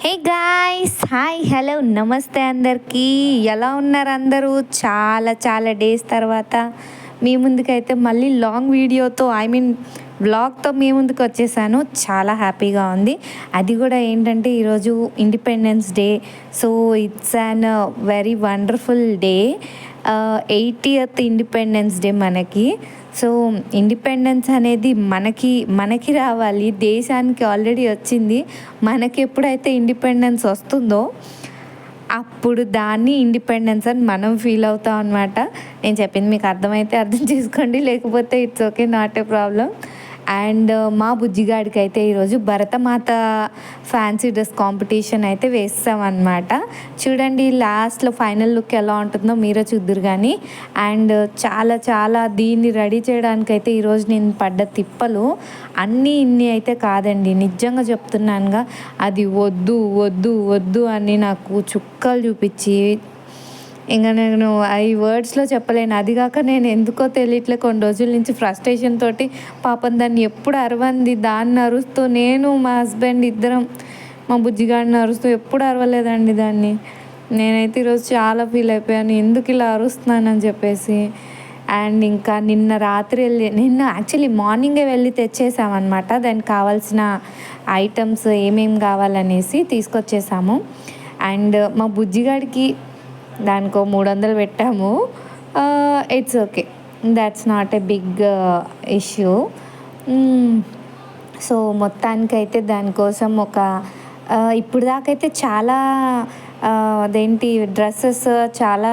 Hey guys, hi, hello, నమస్తే అందరికీ. ఎలా ఉన్నారు అందరూ? చాలా చాలా డేస్ తర్వాత మీ ముందుకైతే మళ్ళీ లాంగ్ వీడియోతో వ్లాగ్తో మీ ముందుకు వచ్చేసాను. చాలా హ్యాపీగా ఉంది. అది కూడా ఏంటంటే ఈరోజు independence day. So it's an very wonderful day. 80th independence day మనకి. సో ఇండిపెండెన్స్ అనేది మనకి రావాలి. దేశానికి ఆల్రెడీ వచ్చింది. మనకి ఎప్పుడైతే ఇండిపెండెన్స్ వస్తుందో అప్పుడు దాన్ని ఇండిపెండెన్స్ అని మనం ఫీల్ అవుతాం అనమాట. నేను చెప్పింది మీకు అర్థమైతే అర్థం చేసుకోండి, లేకపోతే it's okay, not a problem. And మా బుజ్జిగాడికి అయితే ఈరోజు భరతమాత ఫ్యాన్సీ డ్రెస్ కాంపిటీషన్ అయితే వేస్తామన్నమాట. చూడండి లాస్ట్లో ఫైనల్ లుక్ ఎలా ఉంటుందో మీరే చూద్దురు కానీ. అండ్ చాలా చాలా దీన్ని రెడీ చేయడానికైతే ఈరోజు నేను పడ్డ తిప్పలు ఇన్ని అయితే కాదండి, నిజంగా చెప్తున్నానుగా. అది వద్దు వద్దు వద్దు అని నాకు చుక్కలు చూపించి ఇంకా నేను ఈ వర్డ్స్లో చెప్పలేను. అది కాక నేను ఎందుకో తెలియట్లే కొన్ని రోజుల నుంచి ఫ్రస్ట్రేషన్ తోటి పాపం దాన్ని ఎప్పుడు దాన్ని అరుస్తూ, నేను మా హస్బెండ్ ఇద్దరం మా బుజ్జిగాడిని అరుస్తూ ఎప్పుడు అరవలేదండి దాన్ని. నేనైతే ఈరోజు చాలా ఫీల్ అయిపోయాను, ఎందుకు ఇలా అరుస్తున్నానని చెప్పేసి. అండ్ ఇంకా నిన్న యాక్చువల్లీ మార్నింగే వెళ్ళి తెచ్చేసామన్నమాట. దానికి కావాల్సిన ఐటమ్స్ ఏమేమి కావాలనేసి తీసుకొచ్చేసాము. అండ్ మా బుజ్జిగాడికి దానికో 300 పెట్టాము. It's okay, that's not a big issue. So మొత్తానికైతే దానికోసం ఇప్పుడు దాకైతే చాలా అదేంటి డ్రెస్సెస్ చాలా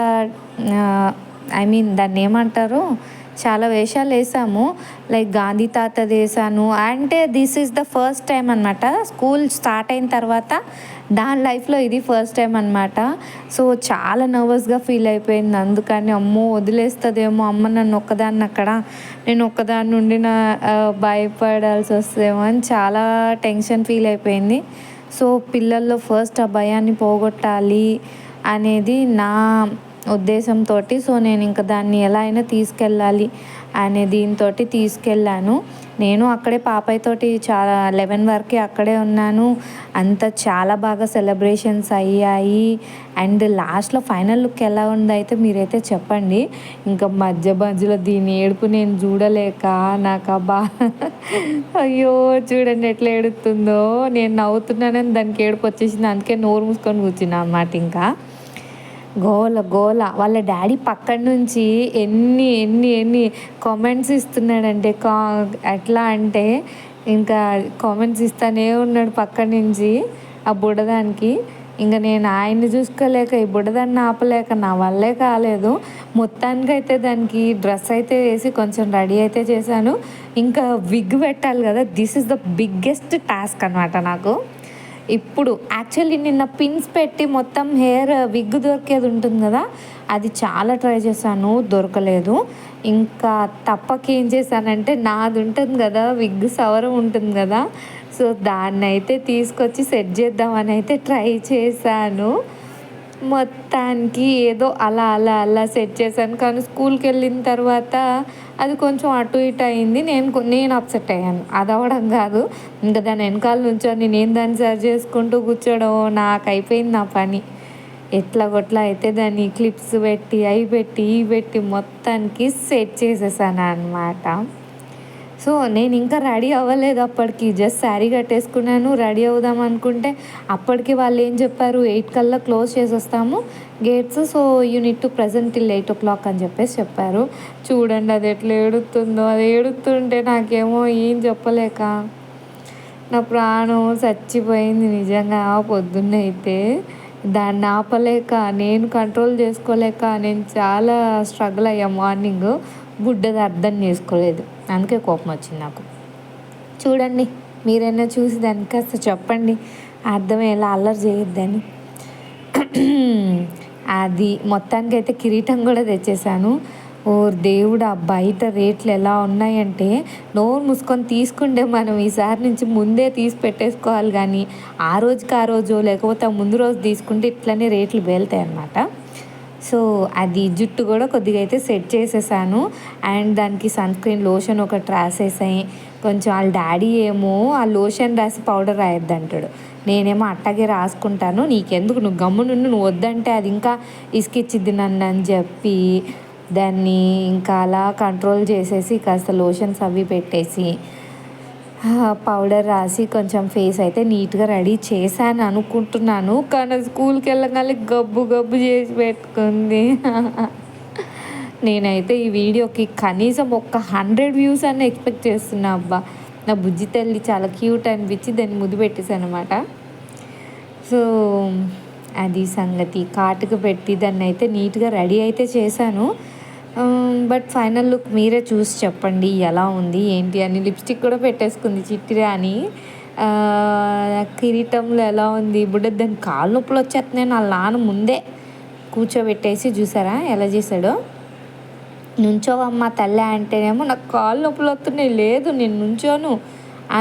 దాన్ని ఏమంటారు, చాలా వేషాలు వేసాము. లైక్ గాంధీ తాతది వేసాను. అంటే this is the first time అనమాట. స్కూల్ స్టార్ట్ అయిన తర్వాత దాని లైఫ్లో ఇది ఫస్ట్ టైం అనమాట. సో చాలా నర్వస్గా ఫీల్ అయిపోయింది. అందుకని అమ్మో వదిలేస్తుందేమో అమ్మ నన్ను నేను ఒక్కదాన్ని నుండి భయపడాల్సి వస్తుందేమో అని చాలా టెన్షన్ ఫీల్ అయిపోయింది. సో పిల్లల్లో ఫస్ట్ ఆ భయాన్ని పోగొట్టాలి అనేది నా ఉద్దేశంతో సో నేను ఇంకా దాన్ని ఎలా అయినా తీసుకెళ్ళాలి అనే దీంతో తీసుకెళ్ళాను. నేను అక్కడే పాపయ్యతోటి చాలా 11 వరకు అక్కడే ఉన్నాను. అంతా చాలా బాగా సెలబ్రేషన్స్ అయ్యాయి. అండ్ లాస్ట్లో ఫైనల్ లుక్ ఎలా ఉందైతే మీరైతే చెప్పండి. ఇంకా మధ్యలో దీని ఏడుపు నేను చూడలేక నాకు అయ్యో చూడండి ఎట్లా ఏడుతుందో. నేను నవ్వుతున్నానని దానికి ఏడుపు వచ్చేసింది. అందుకే నోరు మూసుకొని కూర్చున్నా అన్నమాట. ఇంకా గోల వాళ్ళ డాడీ పక్కన నుంచి ఎన్ని కామెంట్స్ ఇస్తున్నాడంటే ఎట్లా అంటే ఇంకా కామెంట్స్ ఇస్తానే ఉన్నాడు పక్క నుంచి ఆ బుడదానికి. ఇంకా నేను ఆయన్ని చూసుకోలేక ఈ బుడదాన్ని ఆపలేక నా వల్లే కాలేదు. మొత్తానికైతే దానికి డ్రెస్ అయితే వేసి కొంచెం రెడీ అయితే చేశాను. ఇంకా విగ్ పెట్టాలి కదా, this is the biggest task అనమాట నాకు. ఇప్పుడు యాక్చువల్లీ నిన్న పిన్స్ పెట్టి మొత్తం హెయిర్ విగ్ దొరికేది ఉంటుంది కదా, అది చాలా ట్రై చేశాను, దొరకలేదు. ఇంకా తప్పక ఏం చేశానంటే నాది ఉంటుంది కదా విగ్ సవరం ఉంటుంది కదా, సో దాన్ని అయితే తీసుకొచ్చి సెట్ చేద్దామని అయితే ట్రై చేశాను. మొత్తానికి ఏదో అలా సెట్ చేశాను. కానీ స్కూల్కి వెళ్ళిన తర్వాత అది కొంచెం అటు ఇటు అయింది. నేను అప్సెట్ అయ్యాను. అది అవ్వడం కాదు, ఇంకా దాని వెనకాల నుంచొని నేను దాన్ని సరి చేసుకుంటూ కూర్చోవడం నాకు అయిపోయింది నా పని. ఎట్లా కొట్లా అయితే దాన్ని క్లిప్స్ పెట్టి అవి పెట్టి మొత్తానికి సెట్ చేసేసాను అనమాట. సో నేను ఇంకా రెడీ అవ్వలేదు అప్పటికి, జస్ట్ శారీ కట్టేసుకున్నాను. రెడీ అవుదాం అనుకుంటే అప్పటికి వాళ్ళు ఏం చెప్పారు, 8 కల్లా క్లోజ్ చేసేస్తాము gates, so unit to present till 8 o'clock అని చెప్పారు. చూడండి అది ఎట్లా ఏడుతుందో. అది ఏడుతుంటే నాకేమో ఏం చెప్పలేక నా ప్రాణం చచ్చిపోయింది నిజంగా. పొద్దున్నైతే దాన్ని ఆపలేక, నేను కంట్రోల్ చేసుకోలేక నేను చాలా స్ట్రగుల్ అయ్యా. మార్నింగ్ బుడ్డది అర్థం చేసుకోలేదు, అందుకే కోపం వచ్చింది నాకు. చూడండి మీరైనా చూసి దాన్ని కాస్త చెప్పండి, అర్థమయ్యేలా అల్లరి చేయొద్దని. అది మొత్తానికి అయితే కిరీటం కూడా తెచ్చేసాను. ఓ దేవుడా, బయట రేట్లు ఎలా ఉన్నాయంటే నోరు మూసుకొని తీసుకుంటే మనం ఈసారి నుంచి ముందే తీసి పెట్టేసుకోవాలి. కానీ ఆ రోజు లేకపోతే ముందు రోజు తీసుకుంటే ఇట్లనే రేట్లు పేలుతాయి అన్నమాట. సో అది జుట్టు కూడా కొద్దిగా అయితే సెట్ చేసేసాను. అండ్ దానికి సన్ స్క్రీన్ లోషన్ ఒకటి రాసేసాయి. కొంచెం వాళ్ళ డాడీ ఏమో ఆ లోషన్ రాసి పౌడర్ రాయొద్దంటాడు. నేనేమో అట్టాగే రాసుకుంటాను, నీకెందుకు, నువ్వు గమ్మునుండు, నువ్వు వద్దంటే అది ఇంకా ఇసుకిచ్చిద్ది నన్ను అని చెప్పి దాన్ని ఇంకా అలా కంట్రోల్ చేసేసి కాస్త లోషన్స్ అవి పెట్టేసి పౌడర్ రాసి కొంచెం ఫేస్ అయితే నీట్గా రెడీ చేశాను అనుకుంటున్నాను. కానీ స్కూల్కి వెళ్ళగానే గబ్బు గబ్బు చేసి పెట్టుకుంది. నేనైతే ఈ వీడియోకి కనీసం ఒక 100 వ్యూస్ అని ఎక్స్పెక్ట్ చేస్తున్నా. అబ్బా, నా బుజ్జి తల్లి చాలా క్యూట్ అనిపించి దాన్ని ముద్దు పెట్టేశాను అనమాట. సో అది సంగతి. కాటుకు పెట్టి దాన్ని అయితే నీట్గా రెడీ అయితే చేశాను. బట్ ఫైనల్ లుక్ మీరే చూసి చెప్పండి ఎలా ఉంది ఏంటి అని. లిప్స్టిక్ కూడా పెట్టేసుకుంది చిట్టిరా అని. కిరీటంలో ఎలా ఉంది బుడ్డ, దాని కాళ్ళు నొప్పులు వచ్చేస్తున్నాయి. నా నాన్న ముందే కూర్చోబెట్టేసి చూసారా ఎలా చేశాడో. నుంచోవమ్మ తల్లి అంటేనేమో నాకు కాళ్ళు నొప్పులు వస్తున్నాయి, లేదు నేను నుంచోను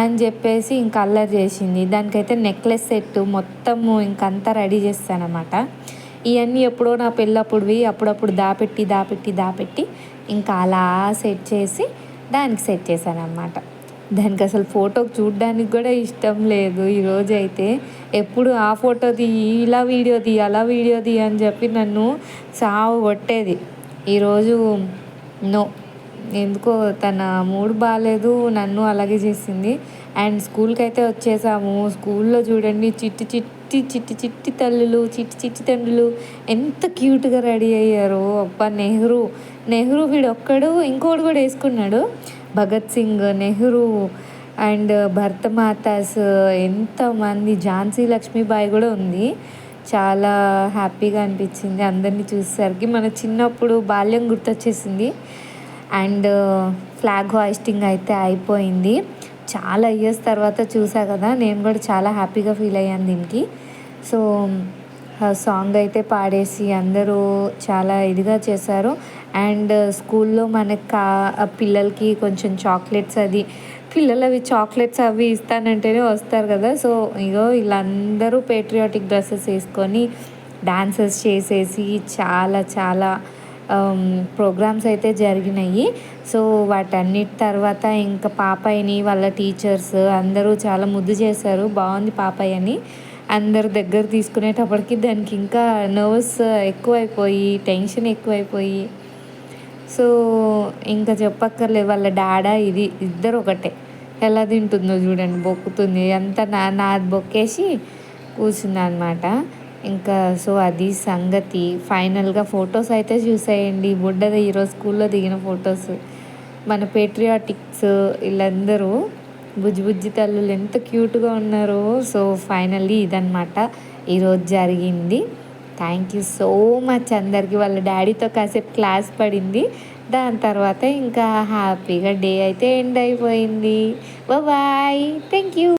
అని చెప్పేసి ఇంక అల్లరి చేసింది. దానికైతే నెక్లెస్ సెట్ మొత్తము ఇంకంతా రెడీ చేస్తానమాట. ఇవన్నీ ఎప్పుడో నా పెళ్ళప్పుడువి అప్పుడప్పుడు దాపెట్టి ఇంకా అలా సెట్ చేసి దానికి సెట్ చేశాను అన్నమాట. దానికి అసలు ఫోటోకి చూడడానికి కూడా ఇష్టం లేదు. ఈరోజు అయితే ఎప్పుడు ఆ ఫోటో తీయి, ఇలా వీడియో తీయి, అలా వీడియో తీయి అని చెప్పి నన్ను సావు కొట్టేది. ఈరోజు నో, ఎందుకో తన మూడ్ బాగాలేదు, నన్ను అలాగే చేసింది. అండ్ స్కూల్కి అయితే వచ్చేసాము. స్కూల్లో చూడండి చిట్టి తల్లులు, చిట్టి తండ్రులు ఎంత క్యూట్గా రెడీ అయ్యారు. అబ్బా, నెహ్రూ వీడు ఒక్కడు, ఇంకోటి కూడా వేసుకున్నాడు, భగత్ సింగ్, నెహ్రూ అండ్ భరతమాతాస్, ఎంతమంది, ఝాన్సీ లక్ష్మీబాయి కూడా ఉంది. చాలా హ్యాపీగా అనిపించింది అందరినీ చూసేసరికి. మన చిన్నప్పుడు బాల్యం గుర్తొచ్చేసింది. అండ్ ఫ్లాగ్ హాయిస్టింగ్ అయితే అయిపోయింది. చాలా ఇయర్స్ తర్వాత చూసా కదా, నేను కూడా చాలా హ్యాపీగా ఫీల్ అయ్యాను దీనికి. సో సాంగ్ అయితే పాడేసి అందరూ చాలా ఇదిగా చేశారు. అండ్ స్కూల్లో మనకు పిల్లలకి కొంచెం చాక్లెట్స్, అది పిల్లలు అవి చాక్లెట్స్ అవి ఇస్తానంటేనే వస్తారు కదా. సో ఇగో వీళ్ళందరూ పేట్రియాటిక్ డ్రెస్సెస్ వేసుకొని డాన్సెస్ చేసేసి చాలా ప్రోగ్రామ్స్ అయితే జరిగినాయి. సో వాటన్నిటి తర్వాత ఇంకా పాపయ్యని వాళ్ళ టీచర్స్ అందరూ చాలా ముద్దు చేశారు. బాగుంది పాపయ్యని. అందరు దగ్గర తీసుకునేటప్పటికి దానికి ఇంకా నర్వస్ ఎక్కువైపోయి, టెన్షన్ ఎక్కువైపోయి, సో ఇంకా చెప్పక్కర్లేదు. వాళ్ళ డాడా ఇది ఇద్దరు ఒకటే. ఎలా తింటుందో చూడండి, బొక్కుతుంది అంతా నాది బొక్కేసి కూర్చుంది అనమాట. ఇంకా సో అది సంగతి. ఫైనల్గా ఫొటోస్ అయితే చూసేయండి. బుడ్డది ఈరోజు స్కూల్లో దిగిన ఫొటోస్, మన పేట్రియాటిక్స్ వీళ్ళందరూ బుజ్జి తల్లులు ఎంత క్యూట్గా ఉన్నారో. సో ఫైనల్లీ ఇదన్నమాట ఈరోజు జరిగింది. థ్యాంక్ యూ సో మచ్ అందరికీ. వాళ్ళ డాడీతో కాసేపు క్లాస్ పడింది. దాని తర్వాత ఇంకా హ్యాపీగా డే అయితే ఎండ్ అయిపోయింది. Bye, thank you.